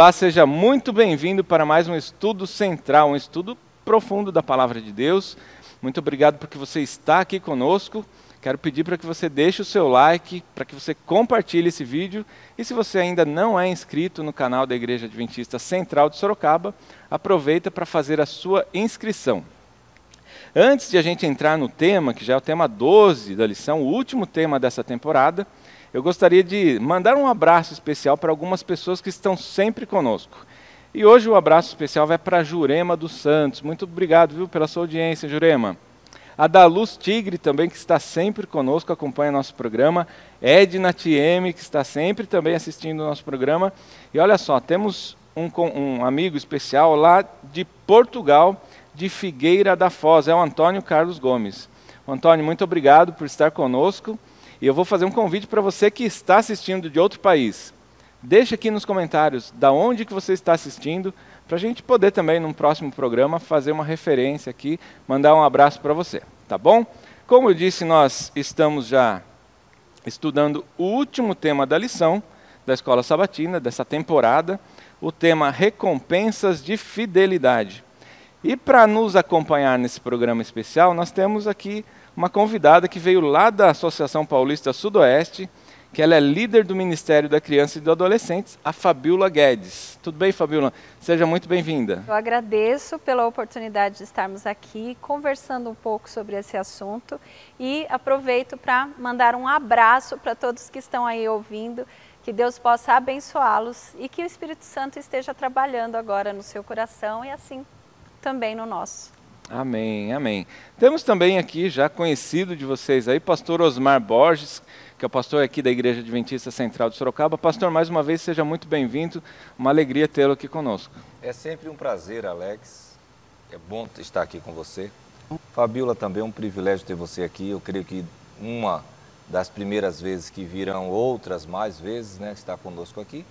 Olá, seja muito bem-vindo para mais um estudo central, um estudo profundo da Palavra de Deus. Muito obrigado porque você está aqui conosco. Quero pedir para que você deixe o seu like, para que você compartilhe esse vídeo. E se você ainda não é inscrito no canal da Igreja Adventista Central de Sorocaba, aproveita para fazer a sua inscrição. Antes de a gente entrar no tema, que já é o tema 12 da lição, o último tema dessa temporada, eu gostaria de mandar um abraço especial para algumas pessoas que estão sempre conosco. E hoje o abraço especial vai para a Jurema dos Santos. Muito obrigado, viu, pela sua audiência, Jurema. A Daluz Tigre também, que está sempre conosco, acompanha nosso programa. Edna TM, que está sempre também assistindo o nosso programa. E olha só, temos um amigo especial lá de Portugal, de Figueira da Foz, é o Antônio Carlos Gomes. Antônio, muito obrigado por estar conosco. E eu vou fazer um convite para você que está assistindo de outro país. Deixe aqui nos comentários da onde que você está assistindo, para a gente poder também, num próximo programa, fazer uma referência aqui, mandar um abraço para você, tá bom? Como eu disse, nós estamos já estudando o último tema da lição da Escola Sabatina, dessa temporada, o tema Recompensas de Fidelidade. E para nos acompanhar nesse programa especial, nós temos aqui uma convidada que veio lá da Associação Paulista Sudoeste, que ela é líder do Ministério da Criança e do Adolescentes, a Fabiola Guedes. Tudo bem, Fabiola? Seja muito bem-vinda. Eu agradeço pela oportunidade de estarmos aqui conversando um pouco sobre esse assunto e aproveito para mandar um abraço para todos que estão aí ouvindo, que Deus possa abençoá-los e que o Espírito Santo esteja trabalhando agora no seu coração e assim também no nosso. Amém, amém. Temos também aqui, já conhecido de vocês aí, pastor Osmar Borges, que é o pastor aqui da Igreja Adventista Central de Sorocaba. Pastor, mais uma vez, seja muito bem-vindo. Uma alegria tê-lo aqui conosco. É sempre um prazer, Alex. É bom estar aqui com você. Fabiola, também é um privilégio ter você aqui. Eu creio que uma das primeiras vezes que virão outras mais vezes, né, que está conosco aqui.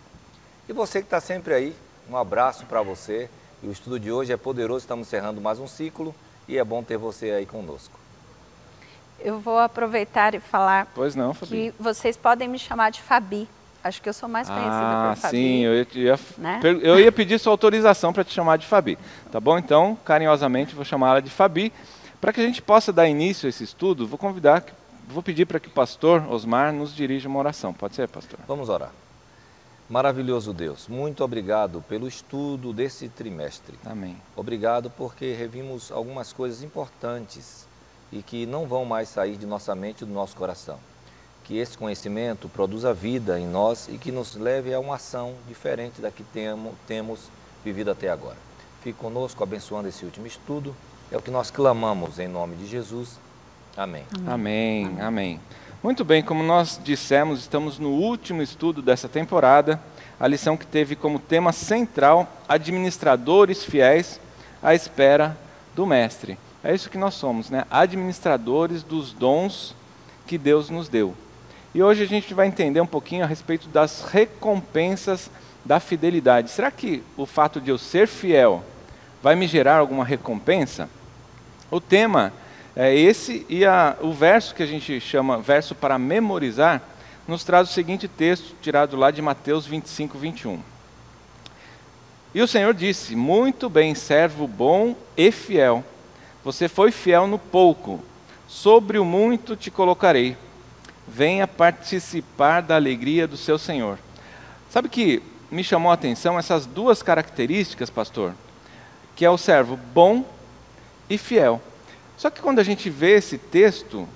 E você que está sempre aí, um abraço para você. E o estudo de hoje é poderoso, estamos encerrando mais um ciclo e é bom ter você aí conosco. Eu vou aproveitar e falar que vocês podem me chamar de Fabi. Acho que eu sou mais conhecida por Fabi. Sim, eu ia pedir sua autorização para te chamar de Fabi. Tá bom? Então, carinhosamente, vou chamá-la de Fabi. Para que a gente possa dar início a esse estudo, vou pedir para que o pastor Osmar nos dirija uma oração. Pode ser, pastor? Vamos orar. Maravilhoso Deus, muito obrigado pelo estudo desse trimestre. Amém. Obrigado porque revimos algumas coisas importantes e que não vão mais sair de nossa mente e do nosso coração. Que esse conhecimento produza vida em nós e que nos leve a uma ação diferente da que temos vivido até agora. Fique conosco abençoando esse último estudo. É o que nós clamamos em nome de Jesus. Amém. Amém, amém. Amém. Muito bem, como nós dissemos, estamos no último estudo dessa temporada, a lição que teve como tema central administradores fiéis à espera do Mestre. É isso que nós somos, né? Administradores dos dons que Deus nos deu. E hoje a gente vai entender um pouquinho a respeito das recompensas da fidelidade. Será que o fato de eu ser fiel vai me gerar alguma recompensa? O tema é esse e o verso que a gente chama verso para memorizar, nos traz o seguinte texto, tirado lá de Mateus 25, 21. E o Senhor disse, muito bem, servo bom e fiel. Você foi fiel no pouco, sobre o muito te colocarei. Venha participar da alegria do seu Senhor. Sabe que me chamou a atenção essas duas características, pastor? Que é o servo bom e fiel. Só que quando a gente vê esse texto,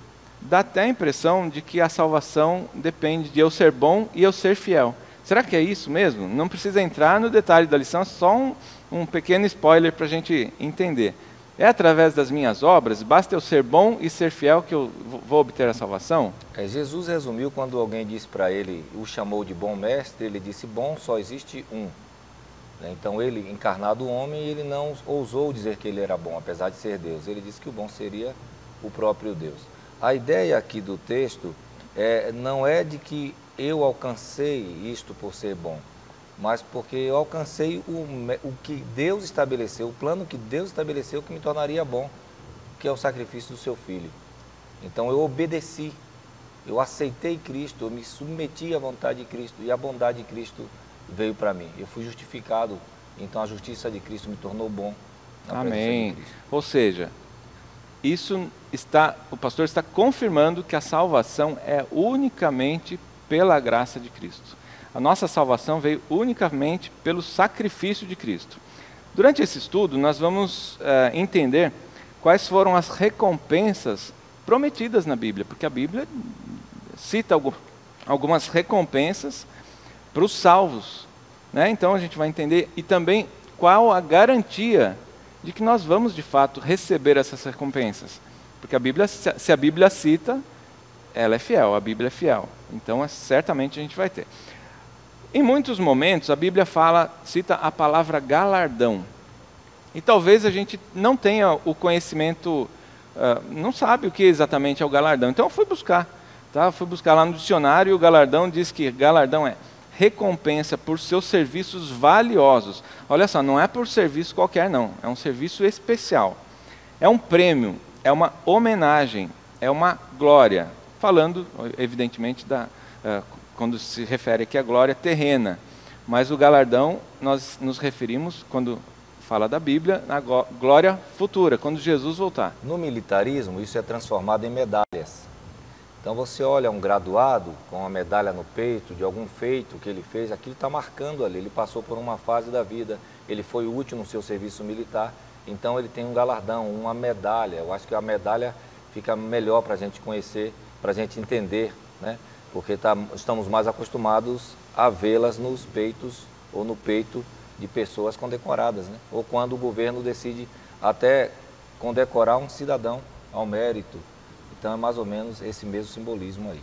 dá até a impressão de que a salvação depende de eu ser bom e eu ser fiel. Será que é isso mesmo? Não precisa entrar no detalhe da lição, é só um pequeno spoiler para a gente entender. É através das minhas obras, basta eu ser bom e ser fiel que eu vou obter a salvação? Jesus resumiu quando alguém disse para ele, o chamou de bom mestre, ele disse, bom só existe um. Então ele, encarnado homem, ele não ousou dizer que ele era bom, apesar de ser Deus. Ele disse que o bom seria o próprio Deus. A ideia aqui do texto não é de que eu alcancei isto por ser bom, mas porque eu alcancei o que Deus estabeleceu, o plano que Deus estabeleceu que me tornaria bom, que é o sacrifício do seu Filho. Então eu obedeci, eu aceitei Cristo, eu me submeti à vontade de Cristo e a bondade de Cristo veio para mim. Eu fui justificado, então a justiça de Cristo me tornou bom. Na presença Amém. de Cristo. Ou seja, o pastor está confirmando que a salvação é unicamente pela graça de Cristo. A nossa salvação veio unicamente pelo sacrifício de Cristo. Durante esse estudo, nós vamos entender quais foram as recompensas prometidas na Bíblia, porque a Bíblia cita algumas recompensas para os salvos, né? Então a gente vai entender, e também qual a garantia de que nós vamos de fato receber essas recompensas, porque a Bíblia, se a Bíblia cita, ela é fiel, a Bíblia é fiel, então certamente a gente vai ter. Em muitos momentos a Bíblia cita a palavra galardão, e talvez a gente não tenha o conhecimento, não sabe o que exatamente é o galardão, então eu fui buscar, tá? Fui buscar lá no dicionário, e o galardão diz que galardão é recompensa por seus serviços valiosos. Olha só, não é por serviço qualquer não, é um serviço especial. É um prêmio, é uma homenagem, é uma glória. Falando, evidentemente, quando se refere aqui à glória terrena. Mas o galardão, nós nos referimos, quando fala da Bíblia, na glória futura, quando Jesus voltar. No militarismo, isso é transformado em medalhas. Então você olha um graduado com uma medalha no peito de algum feito que ele fez, aquilo está marcando ali, ele passou por uma fase da vida, ele foi útil no seu serviço militar, então ele tem um galardão, uma medalha. Eu acho que a medalha fica melhor para a gente conhecer, para a gente entender, né? Porque estamos mais acostumados a vê-las nos peitos ou no peito de pessoas condecoradas, né? Ou quando o governo decide até condecorar um cidadão ao mérito. Então é mais ou menos esse mesmo simbolismo aí.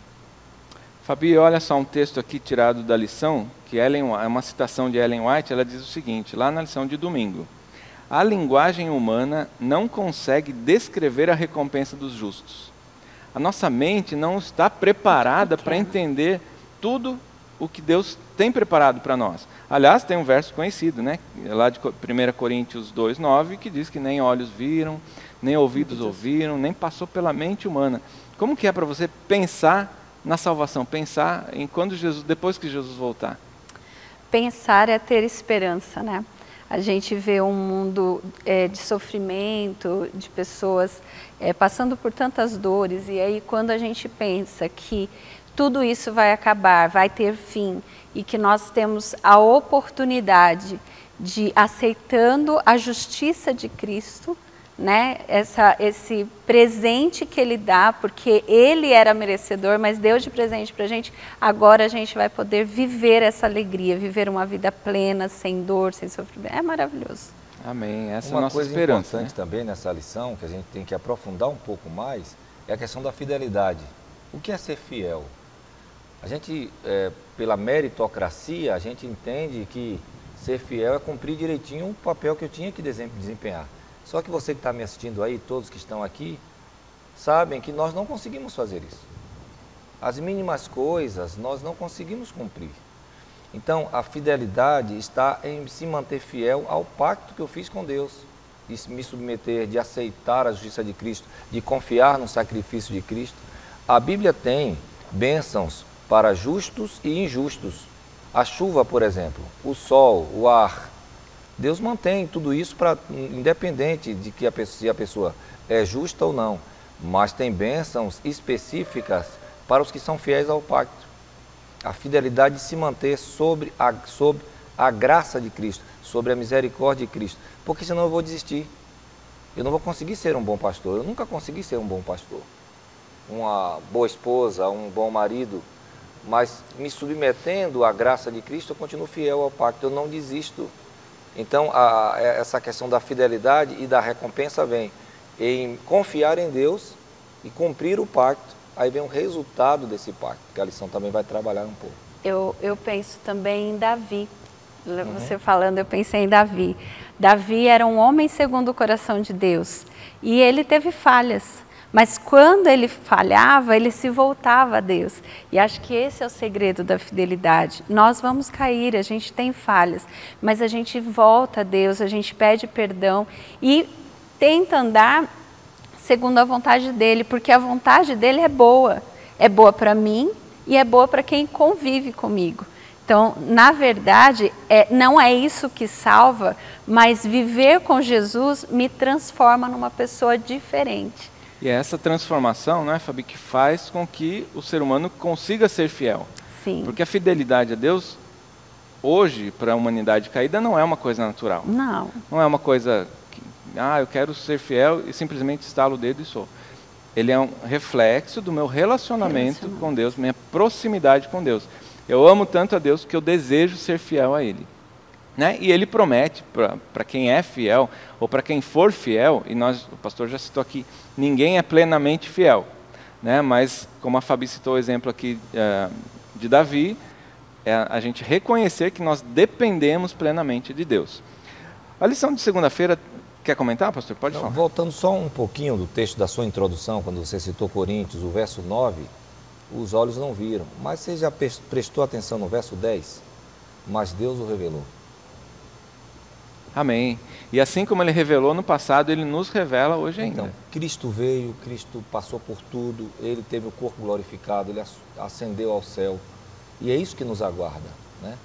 Fabi, olha só um texto aqui tirado da lição, que é uma citação de Ellen White, ela diz o seguinte, lá na lição de domingo: a linguagem humana não consegue descrever a recompensa dos justos. A nossa mente não está preparada para entender tudo o que Deus tem preparado para nós. Aliás, tem um verso conhecido, né? Lá de 1 Coríntios 2:9, que diz que nem olhos viram, nem ouvidos ouviram, nem passou pela mente humana. Como que é para você pensar na salvação, pensar em depois que Jesus voltar? Pensar é ter esperança, né? A gente vê um mundo de sofrimento, de pessoas passando por tantas dores, e aí quando a gente pensa que tudo isso vai acabar, vai ter fim, e que nós temos a oportunidade de, aceitando a justiça de Cristo, né, esse presente que Ele dá, porque Ele era merecedor, mas deu de presente para a gente, agora a gente vai poder viver essa alegria, viver uma vida plena, sem dor, sem sofrimento. É maravilhoso. Amém. Essa é a nossa esperança. Uma coisa importante também nessa lição, que a gente tem que aprofundar um pouco mais, é a questão da fidelidade. O que é ser fiel? A gente, pela meritocracia, a gente entende que ser fiel é cumprir direitinho o papel que eu tinha que desempenhar. Só que você que está me assistindo aí, todos que estão aqui, sabem que nós não conseguimos fazer isso. As mínimas coisas nós não conseguimos cumprir. Então, a fidelidade está em se manter fiel ao pacto que eu fiz com Deus, de me submeter, de aceitar a justiça de Cristo, de confiar no sacrifício de Cristo. A Bíblia tem bênçãos para justos e injustos. A chuva, por exemplo, o sol, o ar. Deus mantém tudo isso independente de que se a pessoa é justa ou não. Mas tem bênçãos específicas para os que são fiéis ao pacto. A fidelidade de se manter sobre a graça de Cristo, sobre a misericórdia de Cristo. Porque senão eu vou desistir. Eu não vou conseguir ser um bom pastor. Eu nunca consegui ser um bom pastor. Uma boa esposa, um bom marido. Mas me submetendo à graça de Cristo, eu continuo fiel ao pacto. Eu não desisto. Então, essa questão da fidelidade e da recompensa vem em confiar em Deus e cumprir o pacto. Aí vem o resultado desse pacto, que a lição também vai trabalhar um pouco. Eu penso também em Davi. Você falando, eu pensei em Davi. Davi era um homem segundo o coração de Deus. E ele teve falhas. Mas quando ele falhava, ele se voltava a Deus. E acho que esse é o segredo da fidelidade. Nós vamos cair, a gente tem falhas, mas a gente volta a Deus, a gente pede perdão e tenta andar segundo a vontade dele, porque a vontade dele é boa. É boa para mim e é boa para quem convive comigo. Então, na verdade, não é isso que salva, mas viver com Jesus me transforma numa pessoa diferente. E é essa transformação, né, Fabi, que faz com que o ser humano consiga ser fiel. Sim. Porque a fidelidade a Deus, hoje, para a humanidade caída, não é uma coisa natural. Não. Não é uma coisa que, eu quero ser fiel e simplesmente estalo o dedo e sou. Ele é um reflexo do meu relacionamento com Deus, minha proximidade com Deus. Eu amo tanto a Deus que eu desejo ser fiel a Ele. Né? E Ele promete para quem é fiel, ou para quem for fiel, e o pastor já citou aqui, ninguém é plenamente fiel. Né? Mas, como a Fabi citou o exemplo aqui de Davi, a gente reconhecer que nós dependemos plenamente de Deus. A lição de segunda-feira, quer comentar, pastor? Pode falar. Voltando só um pouquinho do texto da sua introdução, quando você citou Coríntios, o verso 9, os olhos não viram. Mas você já prestou atenção no verso 10? Mas Deus o revelou. Amém. E assim como Ele revelou no passado, Ele nos revela hoje ainda. Então, Cristo veio, Cristo passou por tudo, Ele teve o corpo glorificado, Ele ascendeu ao céu. E é isso que nos aguarda, né?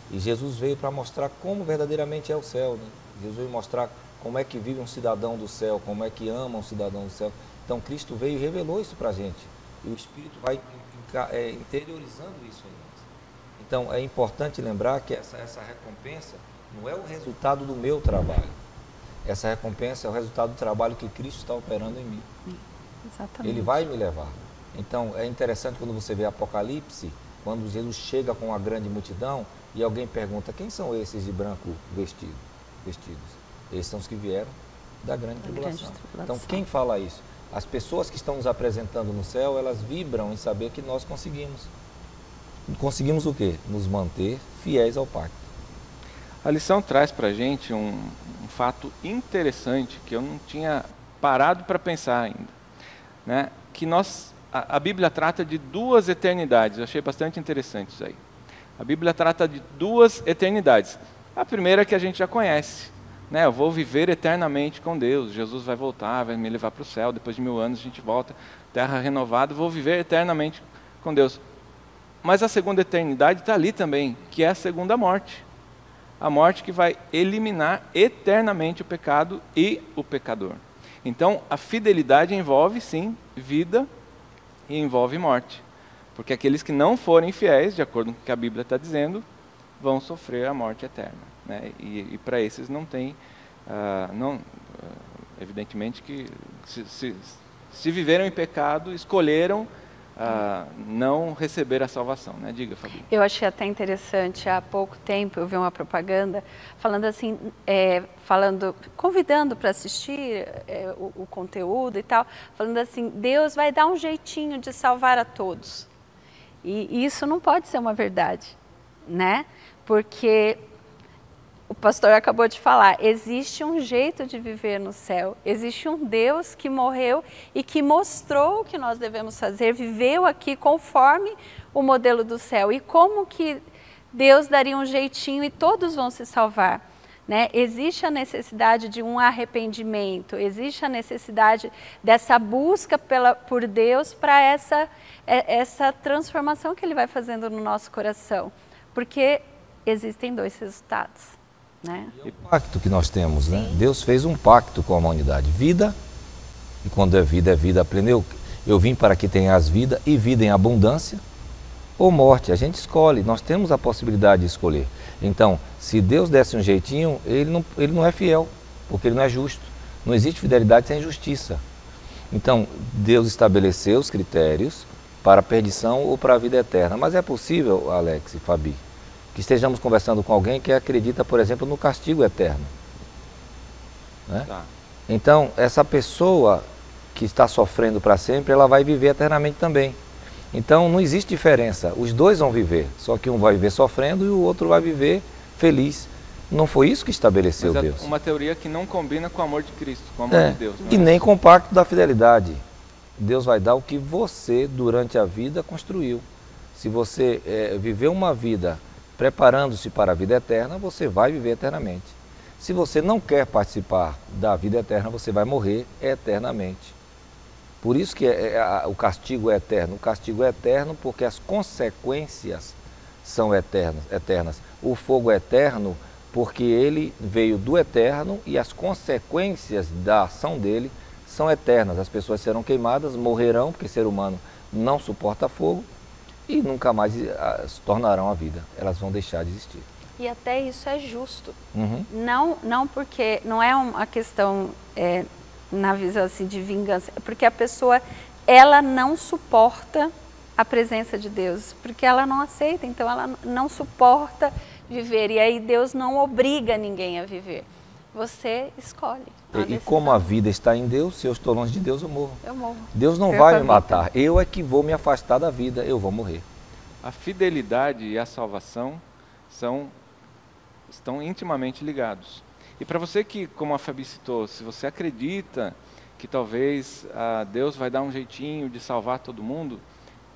E Jesus veio para mostrar como verdadeiramente é o céu, né? Jesus veio mostrar como é que vive um cidadão do céu, como é que ama um cidadão do céu. Então, Cristo veio e revelou isso para a gente. E o Espírito vai interiorizando isso em nós. Então, é importante lembrar que essa recompensa não é o resultado do meu trabalho. Essa recompensa é o resultado do trabalho que Cristo está operando em mim. Exatamente. Ele vai me levar. Então, é interessante quando você vê Apocalipse, quando Jesus chega com uma grande multidão e alguém pergunta, quem são esses de branco vestidos? Esses são os que vieram da grande tribulação. Então, quem fala isso? As pessoas que estão nos apresentando no céu, elas vibram em saber que nós conseguimos. Conseguimos o quê? Nos manter fiéis ao pacto. A lição traz para a gente um fato interessante que eu não tinha parado para pensar ainda. Né? Que a Bíblia trata de duas eternidades. Eu achei bastante interessante isso aí. A Bíblia trata de duas eternidades. A primeira que a gente já conhece. Né? Eu vou viver eternamente com Deus. Jesus vai voltar, vai me levar para o céu. Depois de 1000 anos a gente volta, terra renovada. Vou viver eternamente com Deus. Mas a segunda eternidade está ali também, que é a segunda morte. A morte que vai eliminar eternamente o pecado e o pecador. Então, a fidelidade envolve, sim, vida e envolve morte. Porque aqueles que não forem fiéis, de acordo com o que a Bíblia está dizendo, vão sofrer a morte eterna. Né? E para esses não tem, evidentemente que se viveram em pecado, escolheram não receber a salvação, né? Diga, Fabi. Eu achei até interessante, há pouco tempo eu vi uma propaganda falando assim, convidando para assistir o conteúdo e tal, falando assim, Deus vai dar um jeitinho de salvar a todos. E isso não pode ser uma verdade, né? Porque o pastor acabou de falar, existe um jeito de viver no céu, existe um Deus que morreu e que mostrou o que nós devemos fazer, viveu aqui conforme o modelo do céu. E como que Deus daria um jeitinho e todos vão se salvar? Né? Existe a necessidade de um arrependimento, existe a necessidade dessa busca por Deus para essa transformação que Ele vai fazendo no nosso coração. Porque existem dois resultados. Né? É o pacto que nós temos, né? Deus fez um pacto com a humanidade, vida, e quando é vida plena. Eu vim para que tenhas vida e vida em abundância, ou morte, a gente escolhe, nós temos a possibilidade de escolher. Então, se Deus desse um jeitinho, ele não é fiel, porque Ele não é justo. Não existe fidelidade sem justiça. Então, Deus estabeleceu os critérios para a perdição ou para a vida eterna. Mas é possível, Alex e Fabi, que estejamos conversando com alguém que acredita, por exemplo, no castigo eterno. Né? Tá. Então, essa pessoa que está sofrendo para sempre, ela vai viver eternamente também. Então, não existe diferença. Os dois vão viver, só que um vai viver sofrendo e o outro vai viver feliz. Não foi isso que estabeleceu Deus. É uma teoria que não combina com o amor de Cristo, com o amor de Deus. E nem com o pacto da fidelidade. Deus vai dar o que você, durante a vida, construiu. Se você viver uma vida preparando-se para a vida eterna, você vai viver eternamente. Se você não quer participar da vida eterna, você vai morrer eternamente. Por isso que o castigo é eterno. O castigo é eterno porque as consequências são eternas. O fogo é eterno porque ele veio do eterno e as consequências da ação dele são eternas. As pessoas serão queimadas, morrerão, porque ser humano não suporta fogo e nunca mais se tornarão a vida. Elas vão deixar de existir. E até isso é justo. Uhum. Não porque, não é uma questão na visão assim, de vingança, é porque a pessoa, ela não suporta a presença de Deus, porque ela não aceita, então ela não suporta viver, e aí Deus não obriga ninguém a viver, você escolhe. E como a vida está em Deus, se eu estou longe de Deus, eu morro. Eu morro. Deus não vai me matar, eu é que vou me afastar da vida, eu vou morrer. A fidelidade e a salvação estão intimamente ligados. E para você que, como a Fabi citou, se você acredita que talvez Deus vai dar um jeitinho de salvar todo mundo,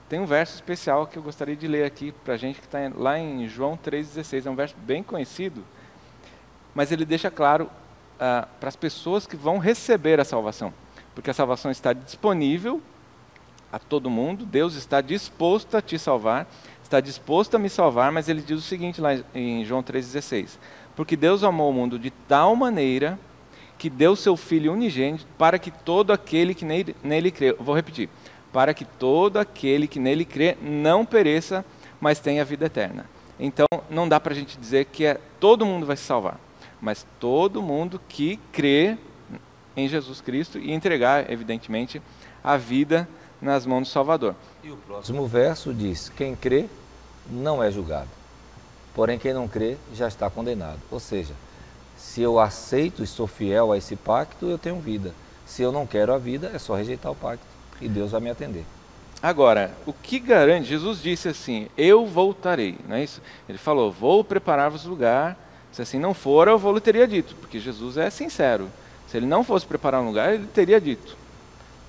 tem um verso especial que eu gostaria de ler aqui para a gente, que está lá em João 3,16. É um verso bem conhecido, mas ele deixa claro para as pessoas que vão receber a salvação. Porque a salvação está disponível a todo mundo, Deus está disposto a te salvar, está disposto a me salvar, mas ele diz o seguinte lá em João 3,16. Porque Deus amou o mundo de tal maneira que deu seu Filho unigênito para que todo aquele que nele crê, vou repetir, para que todo aquele que nele crê não pereça, mas tenha vida eterna. Então, não dá para a gente dizer que todo mundo vai se salvar, mas todo mundo que crê em Jesus Cristo e entregar, evidentemente, a vida nas mãos do Salvador. E o próximo verso diz, quem crê não é julgado, porém quem não crê já está condenado. Ou seja, se eu aceito e sou fiel a esse pacto, eu tenho vida. Se eu não quero a vida, é só rejeitar o pacto. E Deus vai me atender. Agora, o que garante? Jesus disse assim, eu voltarei, não é isso? Ele falou, vou preparar-vos lugar, se assim não for, eu lhe teria dito, porque Jesus é sincero. Se ele não fosse preparar um lugar, ele teria dito,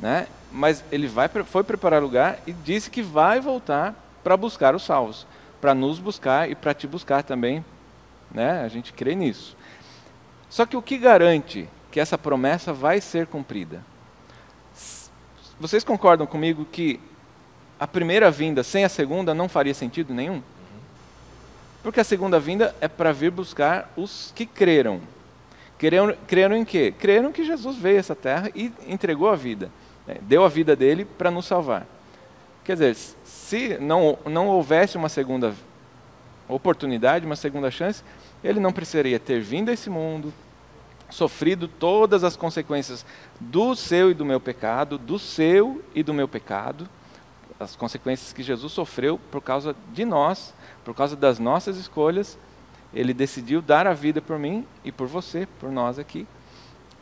né? Mas ele foi preparar lugar e disse que vai voltar para buscar os salvos, para nos buscar e para te buscar também, né? A gente crê nisso. Só que o que garante que essa promessa vai ser cumprida? Vocês concordam comigo que a primeira vinda sem a segunda não faria sentido nenhum? Porque a segunda vinda é para vir buscar os que creram. Creram em quê? Creram que Jesus veio a essa terra e entregou a vida. Deu a vida dele para nos salvar. Quer dizer, se não houvesse uma segunda oportunidade, uma segunda chance, ele não precisaria ter vindo a esse mundo, sofrido todas as consequências do seu e do meu pecado, do seu e do meu pecado, as consequências que Jesus sofreu por causa de nós, por causa das nossas escolhas. Ele decidiu dar a vida por mim e por você, por nós aqui.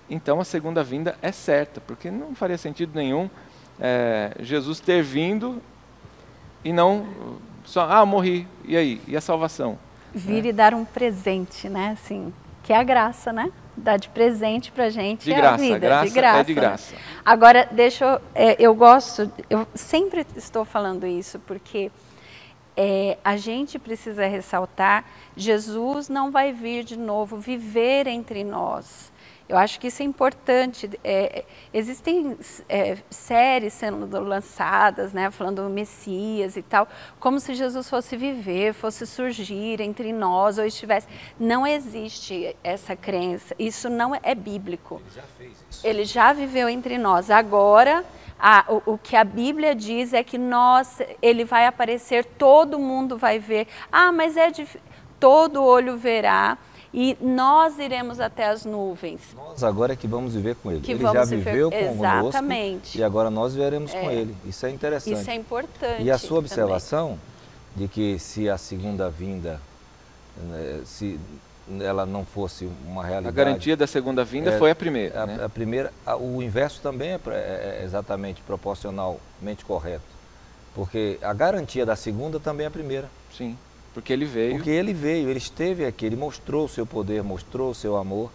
Então a segunda vinda é certa, porque não faria sentido nenhum Jesus ter vindo e não só, morri, e aí? E a salvação? Vir e dar um presente, né? Assim, que é a graça, né? Dar de presente pra gente de graça, a vida, graça de graça. É de graça. Agora, eu sempre estou falando isso, porque a gente precisa ressaltar, Jesus não vai vir de novo viver entre nós. Eu acho que isso é importante. Existem séries sendo lançadas, né, falando do Messias e tal, como se Jesus fosse viver, fosse surgir entre nós, ou estivesse. Não existe essa crença, isso não é bíblico. Ele já fez isso. Ele já viveu entre nós. Agora, o que a Bíblia diz é que ele vai aparecer, todo mundo vai ver. Mas todo olho verá. E nós iremos até as nuvens. Nós agora é que vamos viver com Ele. Ele já viveu conosco e agora nós viveremos com Ele. Isso é interessante. Isso é importante. E a sua observação de que se a segunda vinda, se ela não fosse uma realidade... A garantia da segunda vinda foi a primeira. A primeira, o inverso também é exatamente proporcionalmente correto. Porque a garantia da segunda também é a primeira. Sim. Porque ele veio. Porque ele veio, ele esteve aqui, ele mostrou o seu poder, mostrou o seu amor.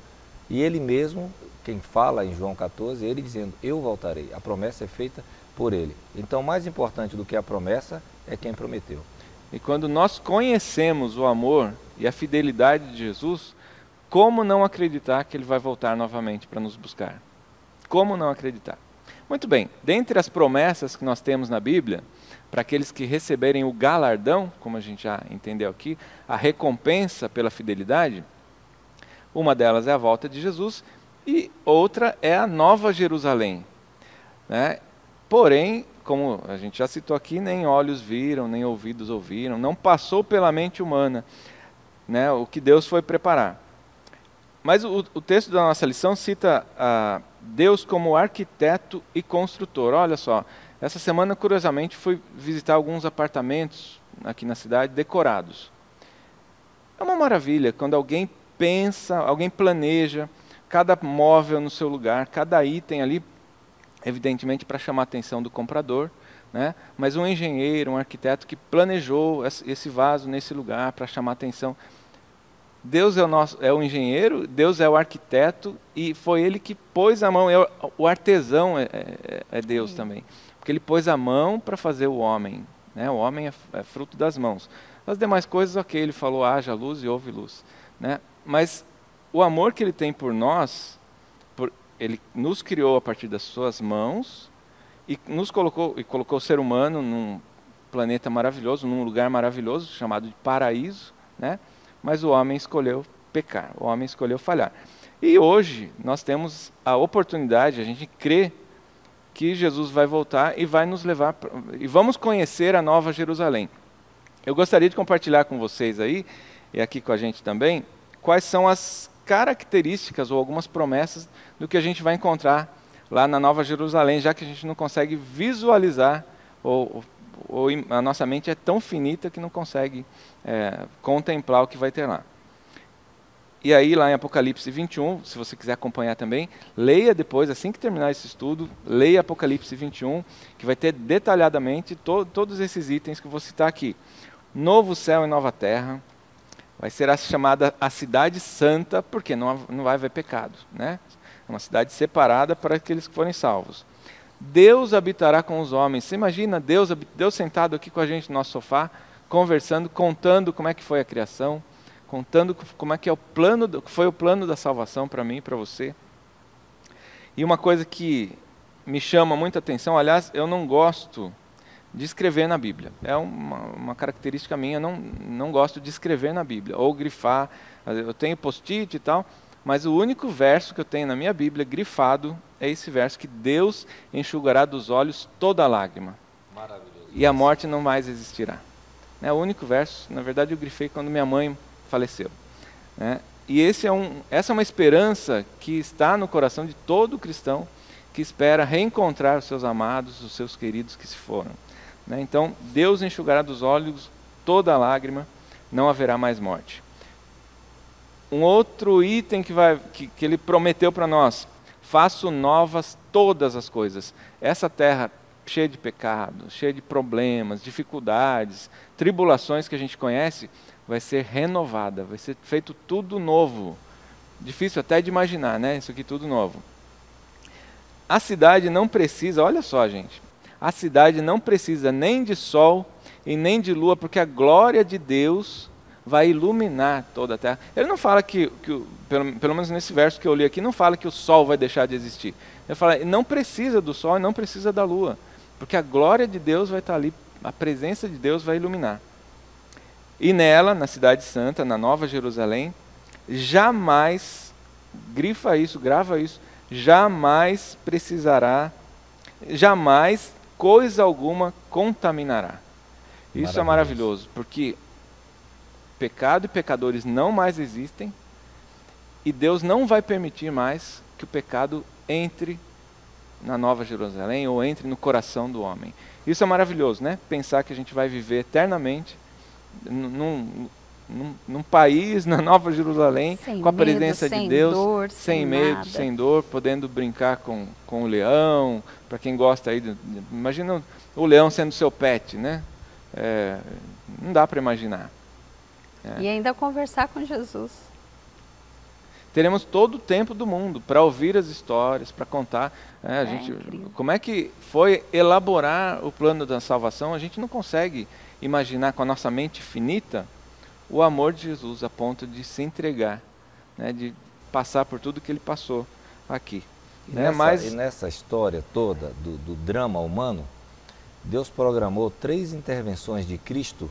E ele mesmo, quem fala em João 14, ele dizendo, eu voltarei. A promessa é feita por ele. Então, mais importante do que a promessa é quem prometeu. E quando nós conhecemos o amor e a fidelidade de Jesus, como não acreditar que ele vai voltar novamente para nos buscar? Como não acreditar? Muito bem, dentre as promessas que nós temos na Bíblia, para aqueles que receberem o galardão, como a gente já entendeu aqui, a recompensa pela fidelidade. Uma delas é a volta de Jesus e outra é a Nova Jerusalém, né? Porém, como a gente já citou aqui, nem olhos viram, nem ouvidos ouviram, não passou pela mente humana, né, o que Deus foi preparar. Mas o texto da nossa lição cita Deus como arquiteto e construtor. Olha só, essa semana, curiosamente, fui visitar alguns apartamentos aqui na cidade decorados. É uma maravilha quando alguém pensa, alguém planeja, cada móvel no seu lugar, cada item ali, evidentemente para chamar a atenção do comprador, né? Mas um engenheiro, um arquiteto que planejou esse vaso nesse lugar para chamar a atenção. Deus é o engenheiro, Deus é o arquiteto e foi ele que pôs a mão, o artesão é Deus também, porque ele pôs a mão para fazer o homem, né? O homem é fruto das mãos. As demais coisas, ok, ele falou haja luz e houve luz, né? Mas o amor que ele tem por nós, ele nos criou a partir das suas mãos e colocou o ser humano num planeta maravilhoso, num lugar maravilhoso chamado de paraíso, né? Mas o homem escolheu pecar, o homem escolheu falhar. E hoje nós temos a oportunidade, a gente crê que Jesus vai voltar e vai nos levar, e vamos conhecer a Nova Jerusalém. Eu gostaria de compartilhar com vocês aí, e aqui com a gente também, quais são as características ou algumas promessas do que a gente vai encontrar lá na Nova Jerusalém, já que a gente não consegue visualizar, ou a nossa mente é tão finita que não consegue contemplar o que vai ter lá. E aí, lá em Apocalipse 21, se você quiser acompanhar também, leia depois, assim que terminar esse estudo, leia Apocalipse 21, que vai ter detalhadamente todos esses itens que eu vou citar aqui. Novo céu e nova terra, vai ser chamada a cidade santa, porque não vai haver pecado, né? É uma cidade separada para aqueles que forem salvos. Deus habitará com os homens. Você imagina Deus sentado aqui com a gente no nosso sofá, conversando, contando como é que foi a criação, contando como é que foi o plano da salvação para mim e para você. E uma coisa que me chama muita atenção, aliás, eu não gosto de escrever na Bíblia. É uma característica minha, eu não gosto de escrever na Bíblia, ou grifar. Eu tenho post-it e tal, mas o único verso que eu tenho na minha Bíblia grifado é esse verso, que Deus enxugará dos olhos toda lágrima. Maravilhoso. E a morte não mais existirá. É o único verso, na verdade eu grifei quando minha mãe faleceu, né? E essa é uma esperança que está no coração de todo cristão que espera reencontrar os seus amados, os seus queridos que se foram, né? Então, Deus enxugará dos olhos toda lágrima, não haverá mais morte. Um outro item que ele prometeu para nós: faço novas todas as coisas. Essa terra cheia de pecados, cheia de problemas, dificuldades, tribulações que a gente conhece, vai ser renovada, vai ser feito tudo novo. Difícil até de imaginar, né? Isso aqui tudo novo. A cidade não precisa, olha só, gente, a cidade não precisa nem de sol e nem de lua, porque a glória de Deus vai iluminar toda a terra. Ele não fala pelo menos nesse verso que eu li aqui, não fala que o sol vai deixar de existir. Ele fala, não precisa do sol e não precisa da lua, porque a glória de Deus vai estar ali, a presença de Deus vai iluminar. E nela, na cidade santa, na Nova Jerusalém, jamais, grifa isso, grava isso, jamais coisa alguma contaminará. Isso é maravilhoso, porque pecado e pecadores não mais existem, e Deus não vai permitir mais que o pecado entre na Nova Jerusalém ou entre no coração do homem. Isso é maravilhoso, né? Pensar que a gente vai viver eternamente num país, na Nova Jerusalém, sem com a presença medo, de Deus, dor, sem medo, nada. Sem dor, podendo brincar com o leão, para quem gosta aí, imagina o leão sendo seu pet, né? Não dá para imaginar. E ainda conversar com Jesus. Teremos todo o tempo do mundo para ouvir as histórias, para contar. Como é que foi elaborar o plano da salvação? A gente não consegue imaginar com a nossa mente finita o amor de Jesus a ponto de se entregar, né, de passar por tudo que ele passou aqui. E nessa história toda do drama humano, Deus programou 3 intervenções de Cristo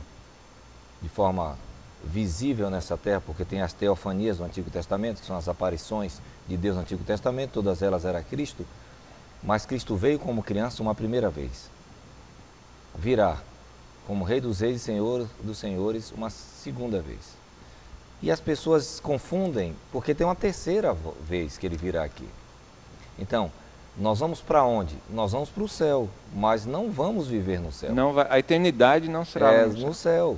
de forma visível nessa terra, porque tem as teofanias do Antigo Testamento, que são as aparições de Deus no Antigo Testamento, todas elas era Cristo, mas Cristo veio como criança uma primeira vez. Virá como Rei dos Reis e Senhor dos Senhores uma segunda vez. E as pessoas confundem, porque tem uma terceira vez que ele virá aqui. Então, nós vamos para onde? Nós vamos para o céu, mas não vamos viver no céu. Não vai, a eternidade não será no céu.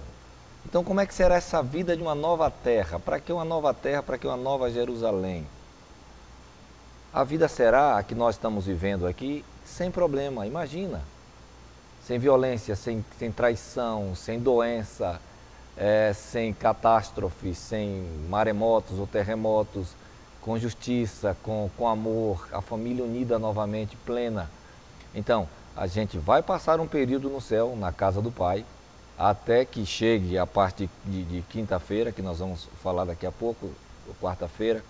Então, como é que será essa vida de uma nova terra? Para que uma nova terra? Para que uma nova Jerusalém? A vida será a que nós estamos vivendo aqui sem problema, imagina. Sem violência, sem traição, sem doença, sem catástrofe, sem maremotos ou terremotos, com justiça, com amor, a família unida novamente, plena. Então, a gente vai passar um período no céu, na casa do Pai, até que chegue a parte de quinta-feira, que nós vamos falar daqui a pouco, ou quarta-feira,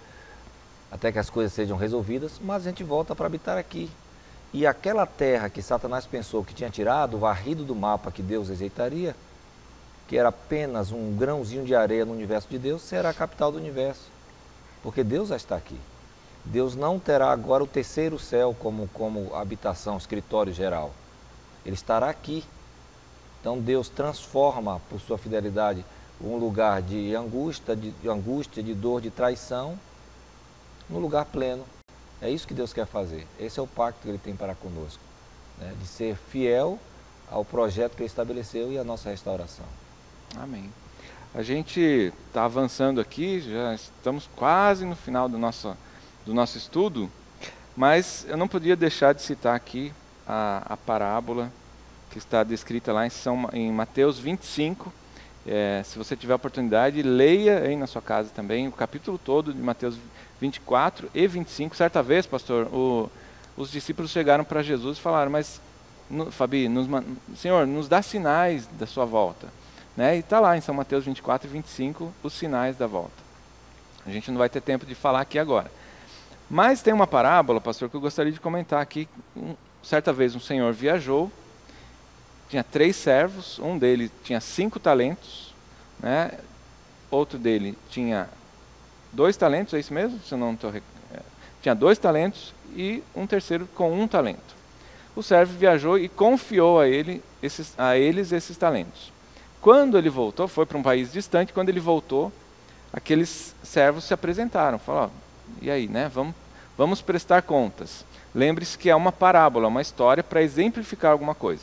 até que as coisas sejam resolvidas, mas a gente volta para habitar aqui. E aquela terra que Satanás pensou que tinha tirado, varrido do mapa que Deus rejeitaria, que era apenas um grãozinho de areia no universo de Deus, será a capital do universo. Porque Deus já está aqui. Deus não terá agora o terceiro céu como habitação, escritório geral. Ele estará aqui. Então Deus transforma, por sua fidelidade, um lugar de angústia, de dor, de traição, no lugar pleno. É isso que Deus quer fazer. Esse é o pacto que Ele tem para conosco, né? De ser fiel ao projeto que Ele estabeleceu e à nossa restauração. Amém. A gente está avançando aqui, já estamos quase no final do nosso estudo, mas eu não podia deixar de citar aqui a parábola que está descrita lá em Mateus 25. Se você tiver a oportunidade, leia aí na sua casa também o capítulo todo de Mateus 24 e 25. Certa vez, pastor, os discípulos chegaram para Jesus e falaram, mas Fabi, Senhor, nos dá sinais da sua volta. Né? E está lá em São Mateus 24 e 25 os sinais da volta. A gente não vai ter tempo de falar aqui agora. Mas tem uma parábola, pastor, que eu gostaria de comentar aqui. Certa vez um senhor viajou, tinha 3 servos, um deles tinha 5 talentos, né? Outro dele tinha 2 talentos, é isso mesmo? Se eu não estou... Tinha 2 talentos e um terceiro com 1 talento. O servo viajou e confiou a eles esses talentos. Quando ele voltou, foi para um país distante, quando ele voltou, aqueles servos se apresentaram, falaram, e aí, né? Vamos prestar contas. Lembre-se que é uma parábola, uma história para exemplificar alguma coisa.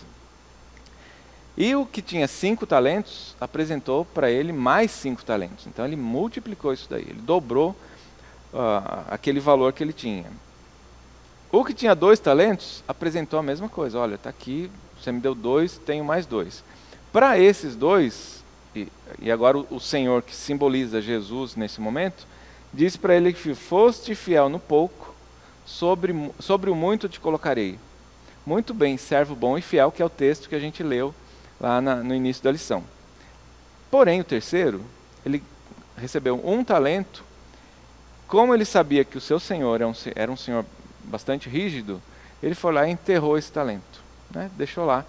E o que tinha 5 talentos, apresentou para ele mais 5 talentos. Então ele multiplicou isso daí, ele dobrou aquele valor que ele tinha. O que tinha 2 talentos, apresentou a mesma coisa. Olha, está aqui, você me deu 2, tenho mais 2. Para esses 2, e agora o Senhor, que simboliza Jesus nesse momento, diz para ele que foste fiel no pouco, sobre o muito te colocarei. Muito bem, servo bom e fiel, que é o texto que a gente leu lá no início da lição. Porém, o terceiro, ele recebeu 1 talento. Como ele sabia que o seu senhor era um senhor bastante rígido, ele foi lá e enterrou esse talento, né? Deixou lá.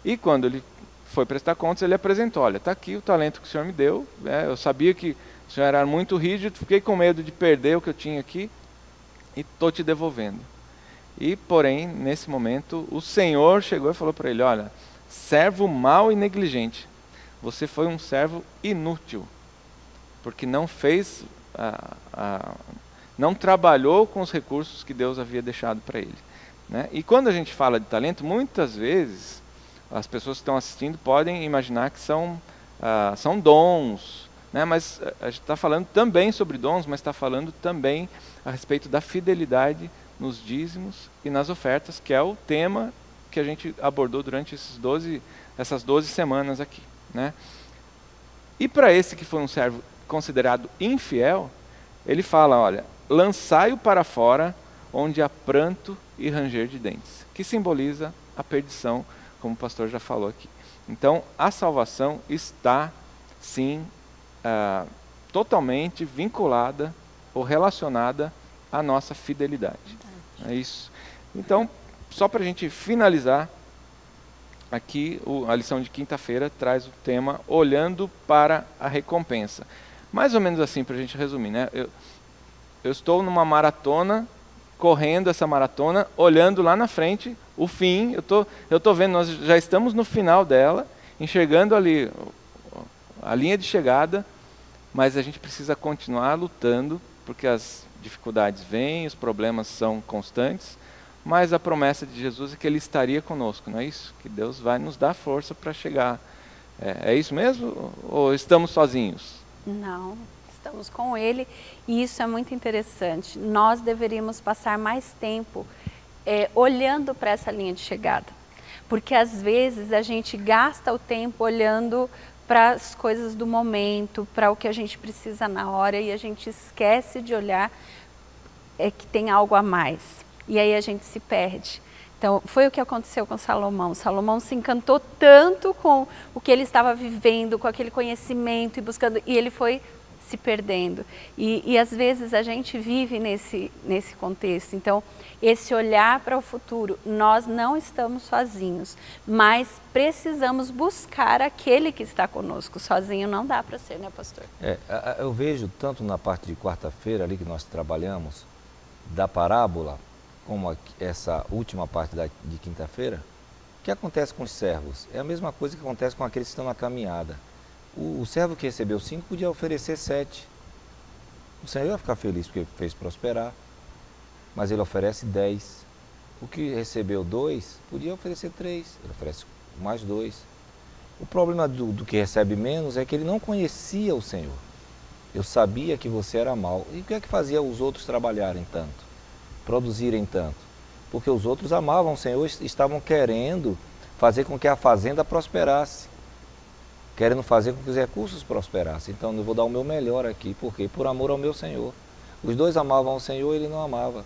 E quando ele foi prestar contas, ele apresentou, olha, está aqui o talento que o senhor me deu, eu sabia que o senhor era muito rígido, fiquei com medo de perder o que eu tinha aqui e estou te devolvendo. E, porém, nesse momento, o Senhor chegou e falou para ele, olha, servo mau e negligente, você foi um servo inútil, porque não fez, não trabalhou com os recursos que Deus havia deixado para ele. Né? E quando a gente fala de talento, muitas vezes as pessoas que estão assistindo podem imaginar que são dons, né? Mas a gente está falando também sobre dons, mas está falando também a respeito da fidelidade nos dízimos e nas ofertas, que é o tema que a gente abordou durante essas 12 semanas aqui. Né? E para esse que foi um servo considerado infiel, ele fala, olha, lançai-o para fora, onde há pranto e ranger de dentes, que simboliza a perdição, como o pastor já falou aqui. Então, a salvação está, sim, totalmente vinculada ou relacionada à nossa fidelidade. É isso. Então, só para a gente finalizar, aqui a lição de quinta-feira traz o tema Olhando para a Recompensa. Mais ou menos assim, para a gente resumir, né? Eu estou numa maratona, correndo essa maratona, olhando lá na frente o fim. Eu tô vendo, nós já estamos no final dela, enxergando ali a linha de chegada, mas a gente precisa continuar lutando, porque as dificuldades vêm, os problemas são constantes, mas a promessa de Jesus é que Ele estaria conosco, não é isso? Que Deus vai nos dar força para chegar. É isso mesmo? Ou estamos sozinhos? Não, estamos com Ele e isso é muito interessante. Nós deveríamos passar mais tempo olhando para essa linha de chegada, porque às vezes a gente gasta o tempo olhando para as coisas do momento, para o que a gente precisa na hora e a gente esquece de olhar que tem algo a mais. E aí a gente se perde. Então, foi o que aconteceu com Salomão. Salomão se encantou tanto com o que ele estava vivendo, com aquele conhecimento e buscando, e ele foi se perdendo. E às vezes a gente vive nesse contexto. Então, esse olhar para o futuro, nós não estamos sozinhos, mas precisamos buscar aquele que está conosco. Sozinho não dá para ser, né, pastor? Eu vejo tanto na parte de quarta-feira ali que nós trabalhamos, da parábola, como essa última parte de quinta-feira, o que acontece com os servos? É a mesma coisa que acontece com aqueles que estão na caminhada. O servo que recebeu 5 podia oferecer 7. O Senhor ia ficar feliz porque fez prosperar, mas ele oferece 10. O que recebeu 2 podia oferecer 3, ele oferece mais 2. O problema do que recebe menos é que ele não conhecia o Senhor. Eu sabia que você era mau. E o que é que fazia os outros trabalharem tanto? Produzirem tanto? Porque os outros amavam o Senhor, estavam querendo fazer com que a fazenda prosperasse, querendo fazer com que os recursos prosperassem. Então eu vou dar o meu melhor aqui, porque por amor ao meu Senhor. Os dois amavam o Senhor, ele não amava.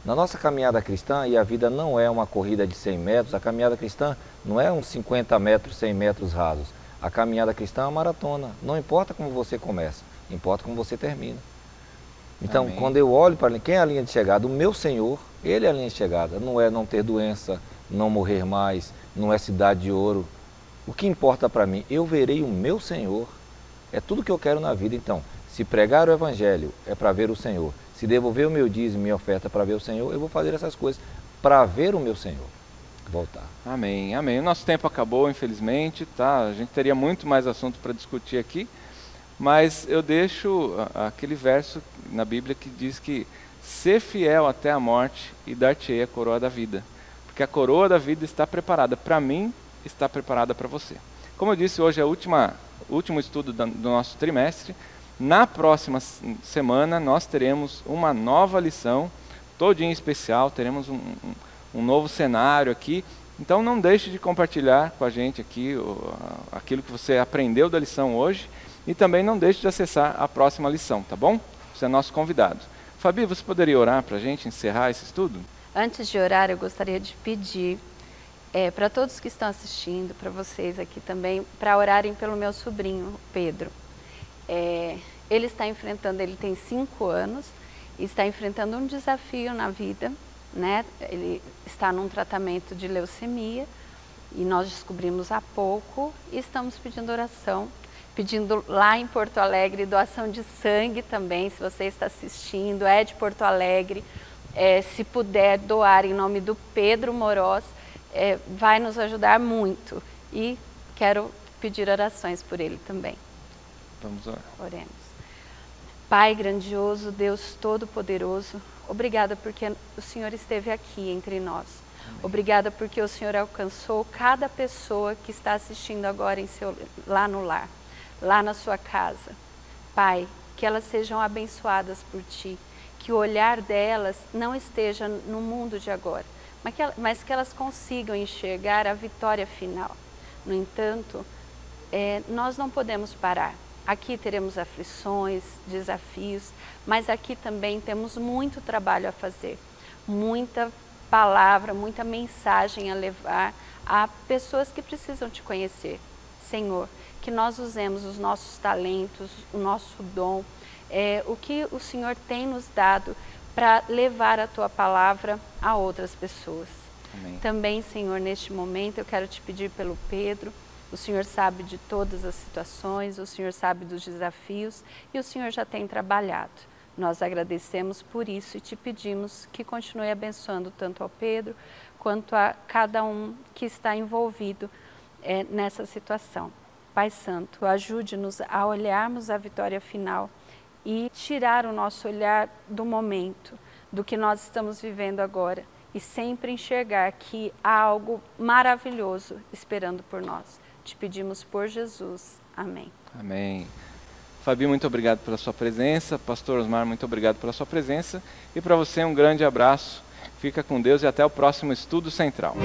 Na nossa caminhada cristã, e a vida não é uma corrida de 100 metros, a caminhada cristã não é uns 50 metros, 100 metros rasos. A caminhada cristã é uma maratona. Não importa como você começa, importa como você termina. Então, amém, quando eu olho para quem é a linha de chegada, o meu Senhor, Ele é a linha de chegada. Não é não ter doença, não morrer mais, não é cidade de ouro. O que importa para mim, eu verei o meu Senhor. É tudo que eu quero na vida. Então, se pregar o Evangelho é para ver o Senhor. Se devolver o meu dízimo e minha oferta para ver o Senhor, eu vou fazer essas coisas para ver o meu Senhor voltar. Amém, amém. O nosso tempo acabou, infelizmente, tá? A gente teria muito mais assunto para discutir aqui. Mas eu deixo aquele verso na Bíblia que diz que ser fiel até a morte e dar-te-ei a coroa da vida. Porque a coroa da vida está preparada para mim, está preparada para você. Como eu disse, hoje é o último estudo do nosso trimestre. Na próxima semana nós teremos uma nova lição, todinha especial, teremos um novo cenário aqui. Então não deixe de compartilhar com a gente aqui aquilo que você aprendeu da lição hoje. E também não deixe de acessar a próxima lição, tá bom? Você é nosso convidado. Fabi, você poderia orar para a gente encerrar esse estudo? Antes de orar, eu gostaria de pedir para todos que estão assistindo, para vocês aqui também, para orarem pelo meu sobrinho, Pedro. Ele tem 5 anos, e está enfrentando um desafio na vida, né? Ele está num tratamento de leucemia, e nós descobrimos há pouco, e estamos pedindo oração, pedindo lá em Porto Alegre doação de sangue também, se você está assistindo, é de Porto Alegre, se puder doar em nome do Pedro Moroz, vai nos ajudar muito. E quero pedir orações por ele também. Vamos orar. Oremos. Pai grandioso, Deus Todo-Poderoso, obrigada porque o Senhor esteve aqui entre nós. Amém. Obrigada porque o Senhor alcançou cada pessoa que está assistindo agora lá no lar, lá na sua casa. Pai, que elas sejam abençoadas por Ti, que o olhar delas não esteja no mundo de agora, mas que elas consigam enxergar a vitória final. No entanto, nós não podemos parar. Aqui teremos aflições, desafios, mas aqui também temos muito trabalho a fazer, muita palavra, muita mensagem a levar a pessoas que precisam Te conhecer. Senhor, que nós usemos os nossos talentos, o nosso dom, o que o Senhor tem nos dado para levar a Tua palavra a outras pessoas. Amém. Também, Senhor, neste momento eu quero te pedir pelo Pedro. O Senhor sabe de todas as situações, o Senhor sabe dos desafios e o Senhor já tem trabalhado. Nós agradecemos por isso e te pedimos que continue abençoando tanto ao Pedro quanto a cada um que está envolvido nessa situação. Pai Santo, ajude-nos a olharmos a vitória final e tirar o nosso olhar do momento, do que nós estamos vivendo agora e sempre enxergar que há algo maravilhoso esperando por nós. Te pedimos por Jesus. Amém. Amém. Fabi, muito obrigado pela sua presença. Pastor Osmar, muito obrigado pela sua presença. E para você, um grande abraço. Fica com Deus e até o próximo Estudo Central.